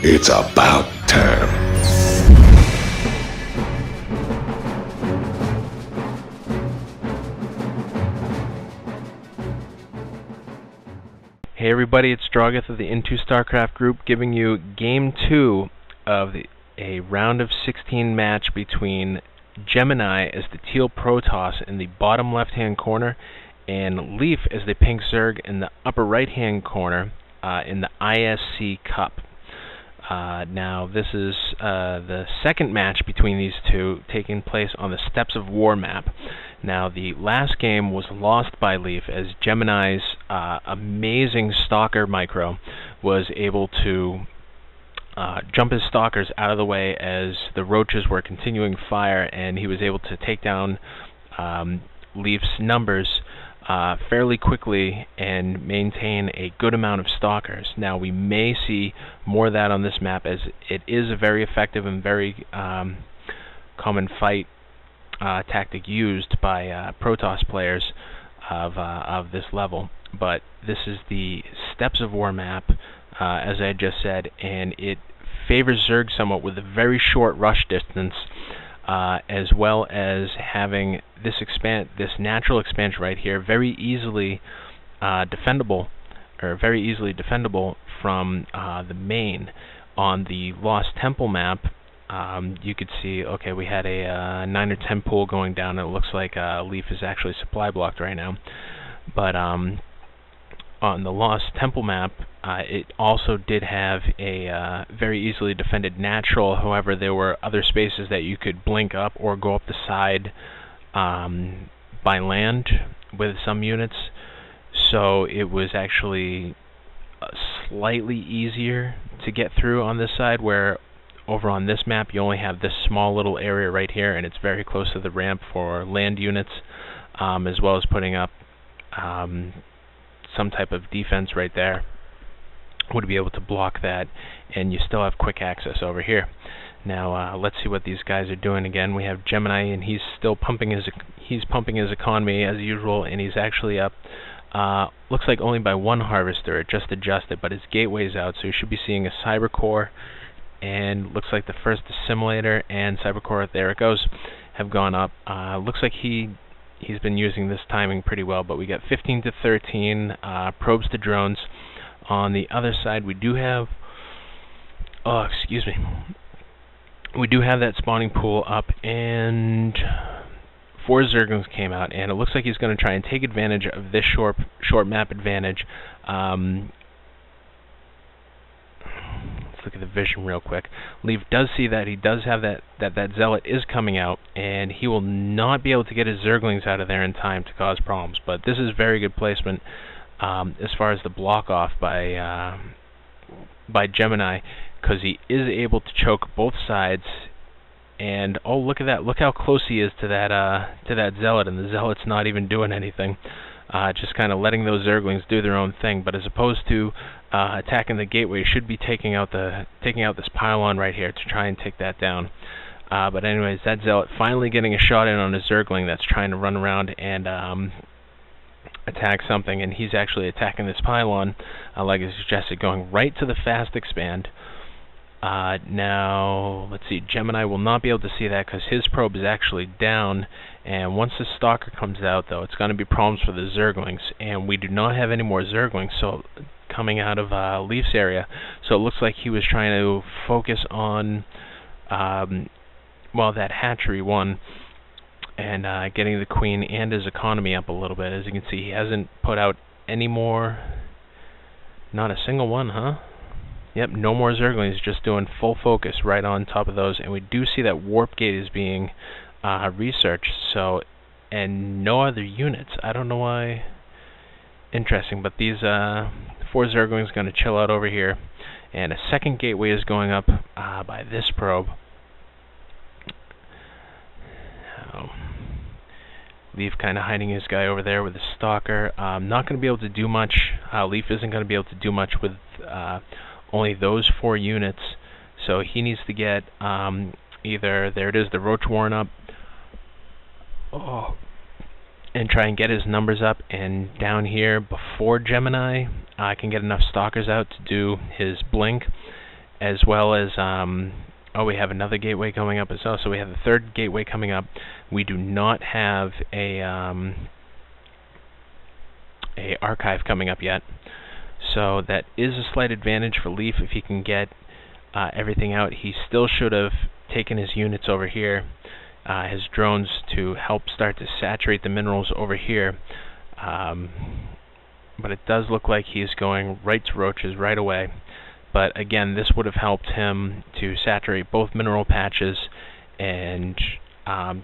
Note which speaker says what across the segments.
Speaker 1: It's about time.
Speaker 2: Hey everybody, it's Drogith of the IntoStarCraft group giving you Game 2 of a round of 16 match between Gemini as the teal Protoss in the bottom left-hand corner and Leaf as the pink Zerg in the upper right-hand corner in the ISC Cup. Now this is the second match between these two taking place on the Steppes of War map. Now the last game was lost by Leaf as Gemini's amazing Stalker micro was able to jump his Stalkers out of the way as the Roaches were continuing fire, and he was able to take down Leaf's numbers fairly quickly and maintain a good amount of Stalkers. Now we may see more of that on this map as it is a very effective and very common fight tactic used by Protoss players of this level. But this is the Steppes of War map, as I just said, and it favors Zerg somewhat with a very short rush distance, as well as having this natural expansion right here, very easily defendable from the main. On the Lost Temple map, you could see, okay, we had a 9 or 10 pool going down, and it looks like Leaf is actually supply blocked right now. But on the Lost Temple map, it also did have a very easily defended natural. However, there were other spaces that you could blink up or go up the side by land with some units. So it was actually slightly easier to get through on this side, where over on this map you only have this small little area right here, and it's very close to the ramp for land units, as well as putting up some type of defense right there would be able to block that, and you still have quick access over here. Now let's see what these guys are doing again. We have Gemini, and he's still pumping his economy as usual, and he's actually up. Looks like only by one harvester. It just adjusted, but his gateway's out, so you should be seeing a cyber core, and looks like the first assimilator and cyber core, there it goes, have gone up. Looks like he's been using this timing pretty well, but we got 15 to 13 probes to drones. On the other side, we do have, we do have that spawning pool up, and 4 Zerglings came out, and it looks like he's going to try and take advantage of this short map advantage. Let's look at the vision real quick. Leaf does see that he does have that Zealot is coming out, and he will not be able to get his Zerglings out of there in time to cause problems. But this is very good placement as far as the block off by Gemini, because he is able to choke both sides. And oh, look at that! Look how close he is to that Zealot, and the Zealot's not even doing anything, just kind of letting those Zerglings do their own thing. But as opposed to attacking the gateway, you should be taking out this pylon right here to try and take that down. But anyways, that Zealot finally getting a shot in on a Zergling that's trying to run around and attack something, and he's actually attacking this pylon, like I suggested, going right to the fast expand. Now, let's see, Gemini will not be able to see that because his probe is actually down, and once the Stalker comes out, though, it's going to be problems for the Zerglings, and we do not have any more Zerglings coming out of Leaf's area, so it looks like he was trying to focus on, well, that hatchery one, and getting the Queen and his economy up a little bit. As you can see, he hasn't put out any more, not a single one, huh? Yep, no more Zerglings, just doing full focus right on top of those. And we do see that Warp Gate is being researched, so, and no other units. I don't know why. Interesting, but these 4 Zerglings are going to chill out over here. And a second gateway is going up by this probe. Leaf kind of hiding his guy over there with the Stalker. Not going to be able to do much. Leaf isn't going to be able to do much with only those 4 units, so he needs to get either, there it is, the Roach Warren up, and try and get his numbers up, and down here before Gemini I can get enough Stalkers out to do his blink, as well as we have another gateway coming up as well. So we have the third gateway coming up. We do not have a archive coming up yet, so that is a slight advantage for Leaf if he can get everything out. He still should have taken his units over here, his drones, to help start to saturate the minerals over here. But it does look like he is going right to roaches right away. But again, this would have helped him to saturate both mineral patches and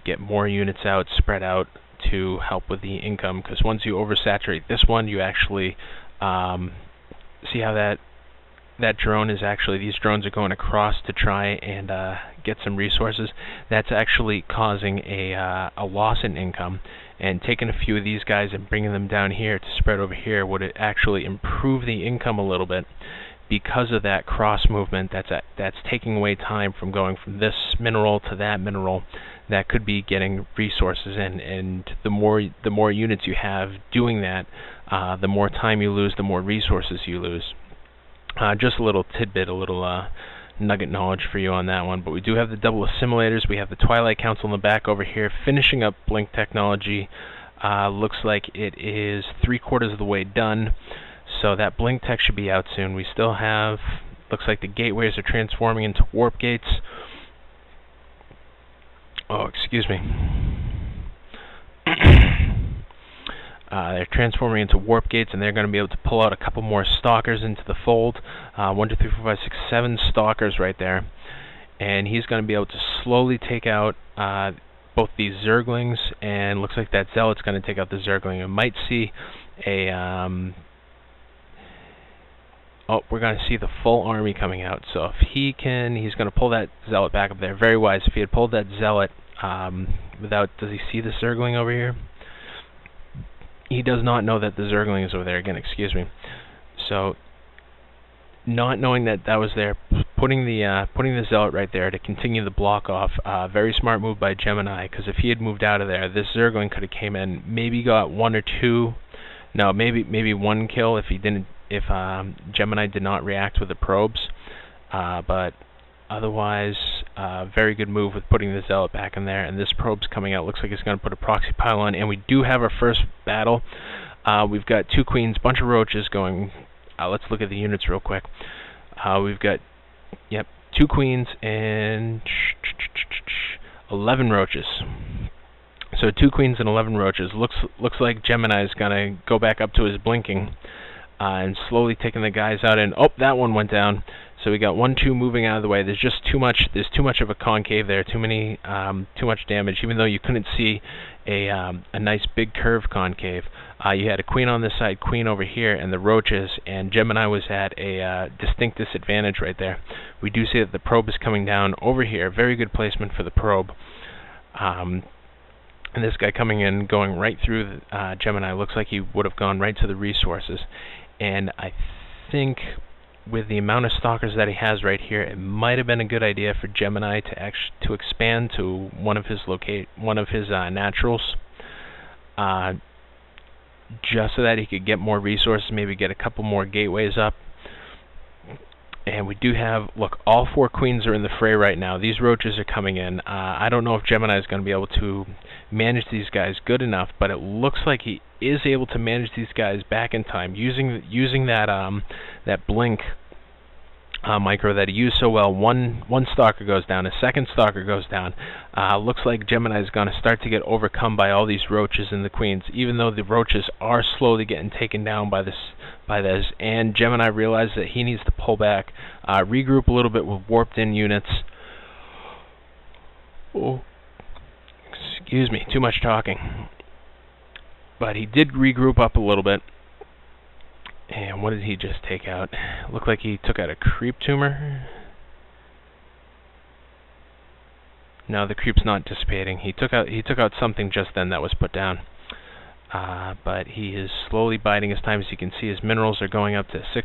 Speaker 2: get more units out, spread out, to help with the income. Because once you oversaturate this one, you actually see how that drone is actually, these drones are going across to try and get some resources. That's actually causing a loss in income. And taking a few of these guys and bringing them down here to spread over here would actually improve the income a little bit, because of that cross movement. That's taking away time from going from this mineral to that mineral that could be getting resources in. And the more units you have doing that, the more time you lose, the more resources you lose. Just a little tidbit, a little nugget knowledge for you on that one. But we do have the double assimilators. We have the Twilight Council in the back over here, finishing up Blink technology. Looks like it is 3/4 of the way done. So that Blink tech should be out soon. We still have, looks like the gateways are transforming into warp gates. Oh, excuse me. They're transforming into warp gates, and they're going to be able to pull out a couple more stalkers into the fold. 1, 2, 3, 4, 5, 6, 7 stalkers right there. And he's going to be able to slowly take out both these Zerglings, and looks like that Zealot's going to take out the Zergling. And might see a... we're going to see the full army coming out. So if he can, he's going to pull that Zealot back up there. Very wise. If he had pulled that Zealot without... Does he see the Zergling over here? He does not know that the Zergling is over there. Again, excuse me. So, not knowing that that was there, putting the Zealot right there to continue the block off. Very smart move by Gemini, because if he had moved out of there, this Zergling could have came in, maybe got 1 or 2. No, maybe 1 kill if he didn't. If Gemini did not react with the probes. But otherwise, very good move with putting the Zealot back in there. And this probe's coming out. Looks like it's going to put a proxy pylon. And we do have our first battle. We've got 2 queens, bunch of roaches going. Let's look at the units real quick. We've got, 2 queens and 11 roaches. So 2 queens and 11 roaches. Looks like Gemini is going to go back up to his blinking and slowly taking the guys out. And that one went down. So we got 1, 2 moving out of the way. There's just too much. There's too much of a concave there. Too much damage. Even though you couldn't see a nice big curve concave, you had a queen on this side, queen over here, and the roaches. And Gemini was at a distinct disadvantage right there. We do see that the probe is coming down over here. Very good placement for the probe. And this guy coming in, going right through Gemini. Looks like he would have gone right to the resources. And I think with the amount of stalkers that he has right here, it might have been a good idea for Gemini to expand to one of his naturals, just so that he could get more resources, maybe get a couple more gateways up. And we do have, look, all 4 queens are in the fray right now. These roaches are coming in. I don't know if Gemini is going to be able to manage these guys good enough, but it looks like he is able to manage these guys back in time using that blink micro that he used so well. One stalker goes down, a second stalker goes down. Looks like Gemini is going to start to get overcome by all these roaches and the queens, even though the roaches are slowly getting taken down by this. And Gemini realizes that he needs to pull back, regroup a little bit with warped in units. Oh, excuse me, too much talking. But he did regroup up a little bit. And what did he just take out? Looked like he took out a creep tumor. No, the creep's not dissipating. He took out something just then that was put down. But he is slowly biding his time. As you can see, his minerals are going up to 6.